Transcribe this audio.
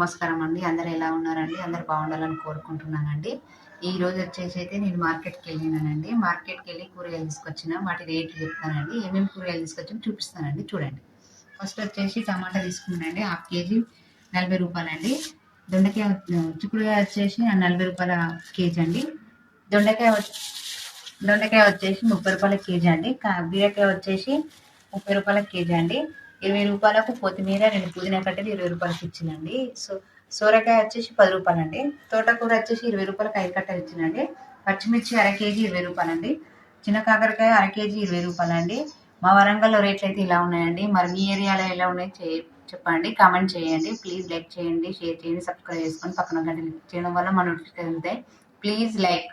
నమస్కారం అండి. అందరూ ఎలా ఉన్నారండి? అందరూ బాగుండాలని కోరుకుంటున్నానండి. ఈ రోజు వచ్చేసి అయితే నేను మార్కెట్కి వెళ్ళినానండి. మార్కెట్కి వెళ్ళి కూరగాయలు తీసుకొచ్చిన, వాటి రేట్లు చెప్తానండి. ఏమేమి కూరగాయలు తీసుకొచ్చిన చూపిస్తానండి, చూడండి. ఫస్ట్ వచ్చేసి టమాటా తీసుకున్నానండి, హాఫ్ కేజీ 40 రూపాయలండి. దొండకాయ చిక్కుడుకాయ వచ్చేసి 40 రూపాయల కేజీ అండి. దొండకాయ దొండకాయ వచ్చేసి 30 రూపాయల కేజీ అండి. బీరకాయ వచ్చేసి 30 రూపాయల కేజీ అండి. 20 రూపాయలకు కొత్తిమీర, 2 పుదీనా కట్టలు 20 రూపాయలకి ఇచ్చిందండి. సోరకాయ వచ్చేసి 10 రూపాయలండి. తోటకూర వచ్చేసి 20 రూపాయలకి 5 కట్టలు ఇచ్చిందండి. పచ్చిమిర్చి అర కేజీ 20 రూపాయలండి. చిన్న కాకరకాయ అర కేజీ 20 రూపాయలండి. మా వరంగల్లో రేట్లు అయితే ఇలా ఉన్నాయండి. మరి మీ ఏరియాలో ఎలా ఉన్నాయి చెప్పండి, కామెంట్ చేయండి. ప్లీజ్ లైక్ చేయండి, షేర్ చేయండి, సబ్స్క్రైబ్ చేసుకొని పక్కన గంట క్లిక్ చేయడం వల్ల మన నోటిఫికేషన్ ఉంటాయి. Please like.